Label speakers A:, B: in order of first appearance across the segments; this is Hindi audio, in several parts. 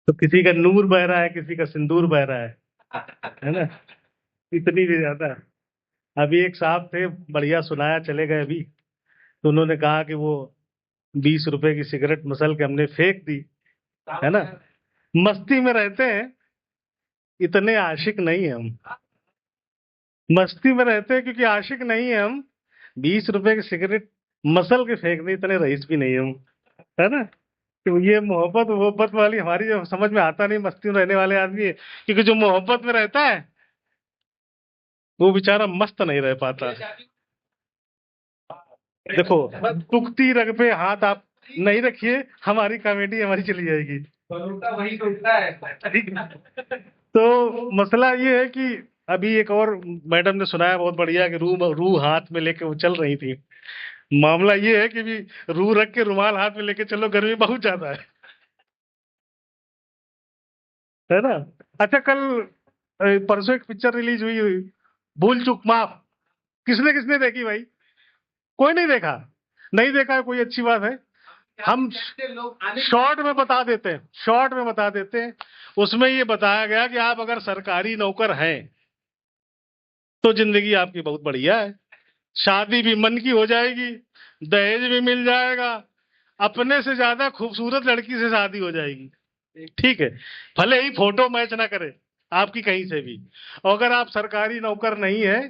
A: तो किसी का नूर बह रहा है, किसी का सिंदूर बह रहा है ना। इतनी भी ज्यादा। अभी एक साहब थे, बढ़िया सुनाया, चले गए अभी। तो उन्होंने कहा कि वो 20 रुपए की सिगरेट मसल के हमने फेंक दी, है ना। मस्ती में रहते हैं, इतने आशिक नहीं है हम। मस्ती में रहते हैं क्योंकि आशिक नहीं है हम। 20 रुपए की सिगरेट मसल के फेंक दी, इतने रईस भी नहीं हम, है ना। तो ये मोहब्बत मोहब्बत वाली हमारी जो समझ में आता नहीं, मस्ती में रहने वाले आदमी है। क्योंकि जो मोहब्बत में रहता है वो बेचारा मस्त नहीं रह पाता। देखो, दुखती रग पे हाथ आप नहीं रखिए, हमारी कॉमेडी हमारी चली जाएगी। वही टूटता है, ठीक है? तो मसला ये है कि अभी एक और मैडम ने सुनाया बहुत बढ़िया कि रूह रूह हाथ में लेके वो चल रही थी। मामला ये है कि भी रूह रख के रुमाल हाथ में लेके चलो, गर्मी बहुत ज्यादा है ना। अच्छा, कल परसों एक पिक्चर रिलीज हुई हुई, भूल चूक माफ। किसने किसने देखी भाई? कोई नहीं देखा? नहीं देखा है, कोई अच्छी बात है। हम शॉर्ट में बता देते हैं, शॉर्ट में बता देते हैं। उसमें ये बताया गया कि आप अगर सरकारी नौकर हैं तो जिंदगी आपकी बहुत बढ़िया है। शादी भी मन की हो जाएगी, दहेज भी मिल जाएगा, अपने से ज्यादा खूबसूरत लड़की से शादी हो जाएगी, ठीक है। भले ही फोटो मैच ना करे आपकी कहीं से भी। और अगर आप सरकारी नौकर नहीं है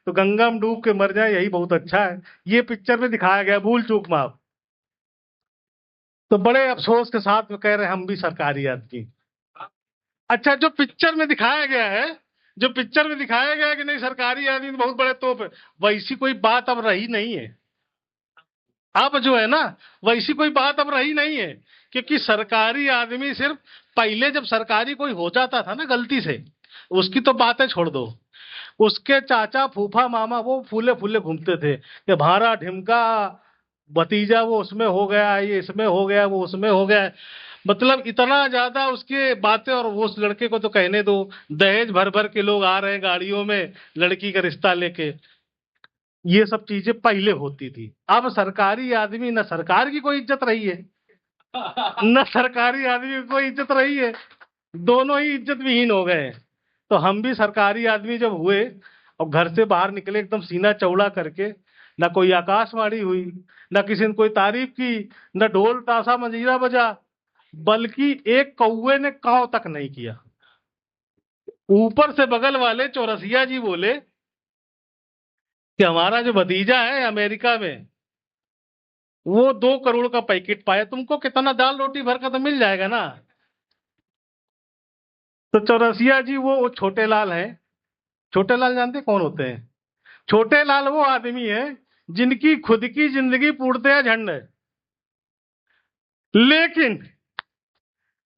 A: तो गंगा में डूब के मर जाए, यही बहुत अच्छा है। ये पिक्चर में दिखाया गया, भूल चूक माफ। तो बड़े अफसोस के साथ में कह रहे हैं हम भी सरकारी आदमी। अच्छा, जो पिक्चर में दिखाया गया है, जो पिक्चर में दिखाया गया है कि नहीं सरकारी आदमी तो बहुत बड़े तोप है, वैसी कोई बात अब रही नहीं है। अब जो है ना, वैसी कोई बात अब रही नहीं है। क्योंकि सरकारी आदमी सिर्फ, पहले जब सरकारी कोई हो जाता था ना गलती से, उसकी तो बातें छोड़ दो, उसके चाचा फूफा मामा वो फूले फूले घूमते थे कि भारा ढिमका भतीजा वो उसमें हो गया, ये इसमें हो गया, वो उसमें हो गया। मतलब इतना ज्यादा उसके बातें। और वो उस लड़के को तो कहने दो, दहेज भर भर के लोग आ रहे हैं गाड़ियों में लड़की का रिश्ता लेके। ये सब चीजें पहले होती थी। अब सरकारी आदमी, न सरकार की कोई इज्जत रही है, न सरकारी आदमी की कोई इज्जत रही है। दोनों ही इज्जत विहीन हो गए हैं। तो हम भी सरकारी आदमी जब हुए और घर से बाहर निकले एकदम सीना चौड़ा करके, ना कोई आकाशवाणी हुई, ना किसी ने कोई तारीफ की, न ढोल ताशा मंजीरा बजा, बल्कि एक कौवे ने काव तक नहीं किया। ऊपर से बगल वाले चौरसिया जी बोले कि हमारा जो भतीजा है अमेरिका में, वो 2 करोड़ का पैकेट पाया, तुमको कितना दाल रोटी भर का तो मिल जाएगा ना। तो चौरसिया जी वो छोटे लाल हैं। छोटे लाल जानते कौन होते हैं? छोटे लाल वो आदमी है जिनकी खुद की जिंदगी पूर्णतया झंड है, लेकिन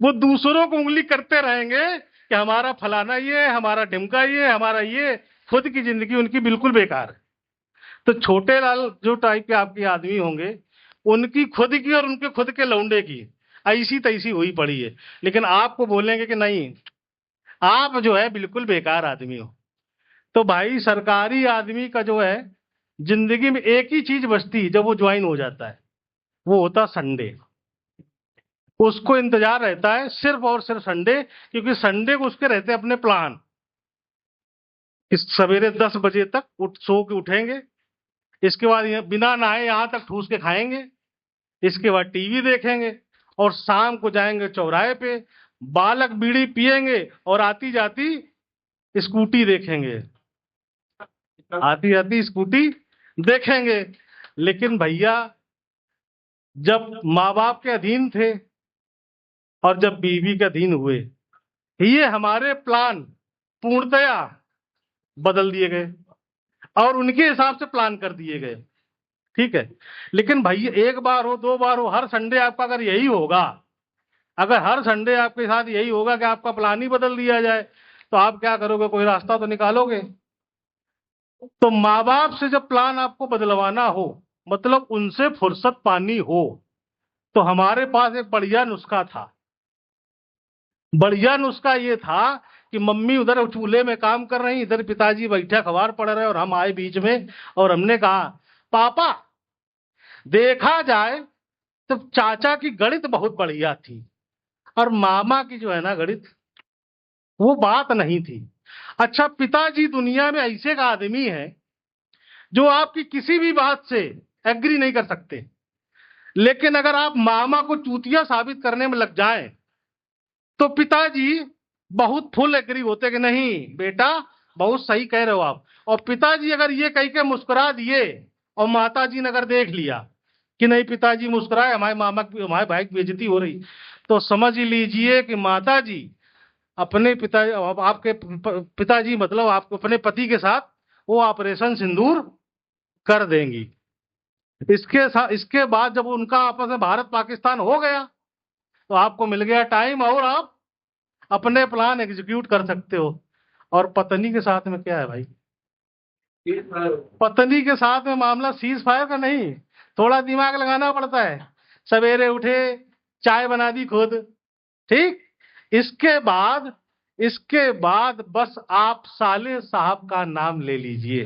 A: वो दूसरों को उंगली करते रहेंगे कि हमारा फलाना ये, हमारा ढिमका ये, हमारा ये। खुद की जिंदगी उनकी बिल्कुल बेकार है। तो छोटे लाल जो टाइप के आपके आदमी होंगे, उनकी खुद की और उनके खुद के लौंडे की ऐसी तैसी हुई पड़ी है। लेकिन आपको बोलेंगे कि नहीं, आप जो है बिल्कुल बेकार आदमी हो। तो भाई सरकारी आदमी का जो है, जिंदगी में एक ही चीज बचती है जब वो ज्वाइन हो जाता है, वो होता संडे। उसको इंतजार रहता है सिर्फ और सिर्फ संडे, क्योंकि संडे को उसके रहते हैं अपने प्लान। इस सवेरे 10 बजे तक सो के उठेंगे, इसके बाद बिना नहाए यहाँ तक ठूस के खाएंगे, इसके बाद टीवी देखेंगे, और शाम को जाएंगे चौराहे पे, बालक बीड़ी पिएंगे और आती जाती स्कूटी देखेंगे, आती जाती स्कूटी देखेंगे। लेकिन भैया, जब माँ बाप के अधीन थे और जब बीवी के अधीन हुए, ये हमारे प्लान पूर्णतया बदल दिए गए और उनके हिसाब से प्लान कर दिए गए, ठीक है। लेकिन भाई एक बार हो, 2 बार हो, हर संडे आपका अगर यही होगा, अगर हर संडे आपके साथ यही होगा कि आपका प्लान ही बदल दिया जाए, तो आप क्या करोगे? कोई रास्ता तो निकालोगे। तो माँ बाप से जब प्लान आपको बदलवाना हो, मतलब उनसे फुर्सत पानी हो, तो हमारे पास एक बढ़िया नुस्खा था। बढ़िया नुस्खा ये था कि मम्मी उधर चूल्हे में काम कर रही, इधर पिताजी बैठे अखबार पढ़ रहे, और हम आए बीच में और हमने कहा, पापा, देखा जाए तो चाचा की गणित बहुत बढ़िया थी, और मामा की जो है ना गणित, वो बात नहीं थी। अच्छा, पिताजी दुनिया में ऐसे का आदमी है जो आपकी किसी भी बात से एग्री नहीं कर सकते, लेकिन अगर आप मामा को चूतिया साबित करने में लग जाएं तो पिताजी बहुत फुल एग्री होते कि नहीं बेटा, बहुत सही कह रहे हो आप। और पिताजी अगर ये कह के मुस्कुरा दिए और माता जी ने अगर देख लिया कि नहीं पिताजी मुस्कुराए, हमारे भाई की बेइज्जती हो रही, तो समझ लीजिए कि माता जी अपने पिताजी, आपके पिताजी मतलब आपको अपने पति के साथ वो ऑपरेशन सिंदूर कर देंगी। इसके बाद जब उनका आपस में भारत पाकिस्तान हो गया तो आपको मिल गया टाइम और आप अपने प्लान एग्जीक्यूट कर सकते हो। और पत्नी के साथ में क्या है भाई, पत्नी के साथ में मामला सीज फायर का नहीं, थोड़ा दिमाग लगाना पड़ता है। सवेरे उठे, चाय बना दी खुद, ठीक। इसके बाद बस आप साले साहब का नाम ले लीजिए,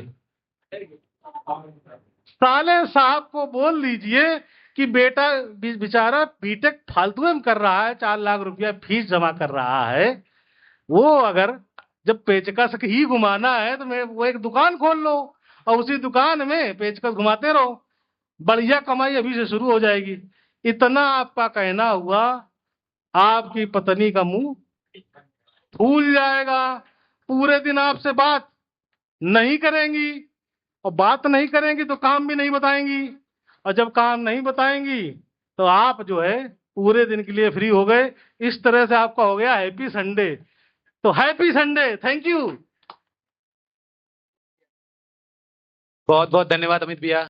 A: साले साहब को बोल लीजिए कि बेटा बेचारा बीटेक फालतू में कर रहा है, 4 लाख रुपया फीस जमा कर रहा है, वो अगर जब पेचकस ही घुमाना है तो मैं वो एक दुकान खोल लो और उसी दुकान में पेचकस घुमाते रहो, बढ़िया कमाई अभी से शुरू हो जाएगी। इतना आपका कहना हुआ, आपकी पत्नी का मुंह फूल जाएगा, पूरे दिन आपसे बात नहीं करेंगी, और बात नहीं करेंगी तो काम भी नहीं बताएंगी, और जब काम नहीं बताएंगी तो आप जो है पूरे दिन के लिए फ्री हो गए। इस तरह से आपका हो गया हैप्पी संडे। तो हैप्पी संडे, थैंक यू।
B: बहुत बहुत धन्यवाद अमित भैया।